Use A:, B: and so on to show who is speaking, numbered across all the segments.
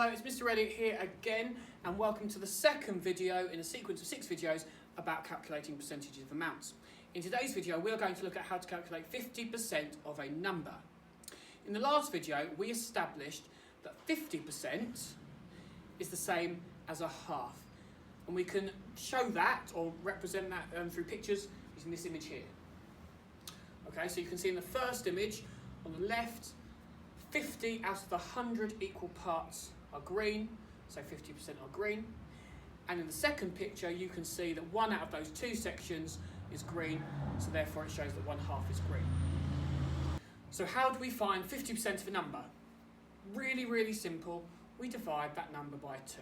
A: Hello, it's Mr Elliott here again, and welcome to the second video in a sequence of 6 videos about calculating percentages of amounts. In today's video, we are going to look at how to calculate 50% of a number. In the last video, we established that 50% is the same as a half, and we can show that or represent that through pictures using this image here. Okay, so you can see in the first image on the left, 50 out of the 100 equal parts are green, so 50% are green. And in the second picture, you can see that 1 out of those 2 sections is green, so therefore it shows that 1/2 is green. So how do we find 50% of a number? Really simple. We divide that number by 2.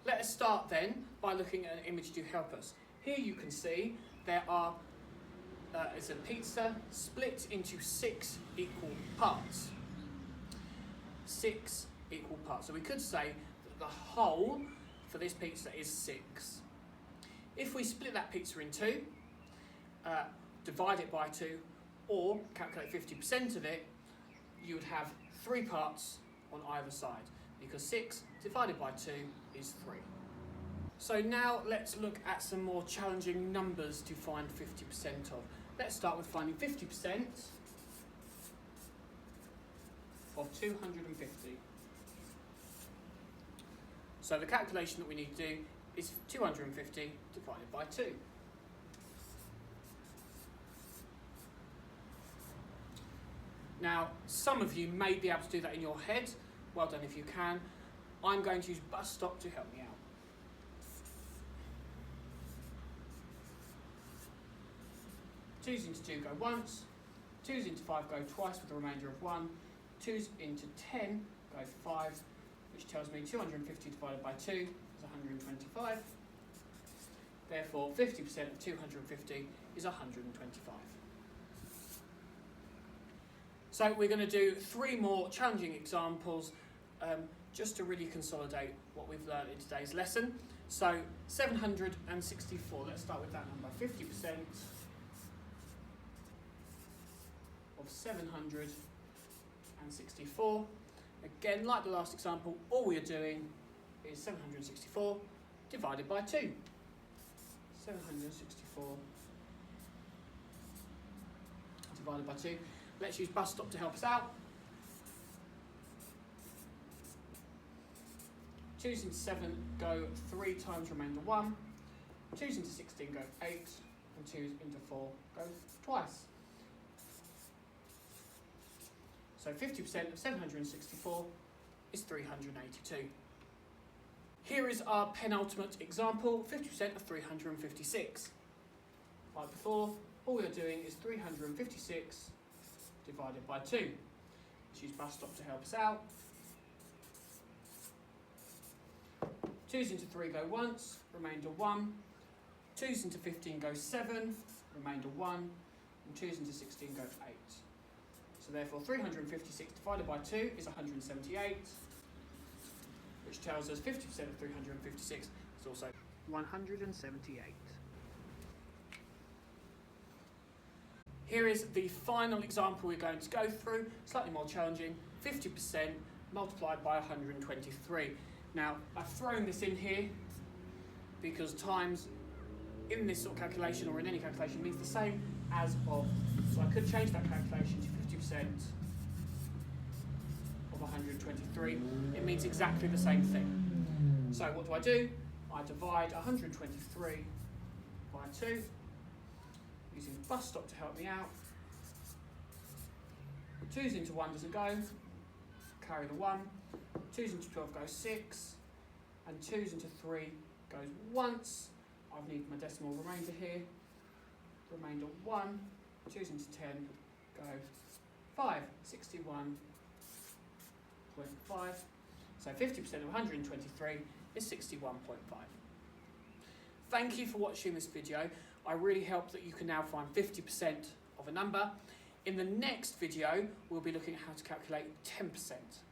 A: Let us start then by looking at an image to help us. Here you can see there are it's a pizza split into 6 equal parts. 6 equal parts. So we could say that the whole for this pizza is 6. If we split that pizza in 2, divide it by 2, or calculate 50% of it, you would have 3 parts on either side, because 6 divided by 2 is 3. So now let's look at some more challenging numbers to find 50% of. Let's start with finding 50% of 250. So the calculation that we need to do is 250 divided by 2. Now, some of you may be able to do that in your head. Well done if you can. I'm going to use bus stop to help me out. Twos into 2 go once, 2's into 5 go twice with a remainder of 1, 2's into 10 go 5, which tells me 250 divided by 2 is 125. Therefore, 50% of 250 is 125. So we're going to do 3 more challenging examples just to really consolidate what we've learned in today's lesson. So 764, let's start with that number. 50% of 764. Again, like the last example, all we are doing is 764 divided by 2. 764 divided by 2. Let's use bus stop to help us out. 2's into 7 go 3 times remainder 1. 2's into 16 go 8. And 2's into 4 go twice. So 50% of 764 is 382. Here is our penultimate example, 50% of 356. Like before, all we are doing is 356 divided by 2. Let's use bus stop to help us out. 2's into 3 go once, remainder 1. 2's into 15 go 7, remainder 1. And 2's into 16 go 8. So therefore 356 divided by 2 is 178, which tells us 50% of 356 is also 178. Here is the final example we're going to go through, slightly more challenging, 50% multiplied by 123. Now, I've thrown this in here because times in this sort of calculation or in any calculation means the same as of. So I could change that calculation to 50% of 123. It means exactly the same thing. So what do? I divide 123 by 2, using the bus stop to help me out. 2's into 1 doesn't go, carry the 1. 2's into 12 goes 6, and 2's into 3 goes once. I need my decimal remainder here. Remainder 1, 2's into 10 go 5, 61.5. So 50% of 123 is 61.5. Thank you for watching this video. I really hope that you can now find 50% of a number. In the next video, we'll be looking at how to calculate 10%.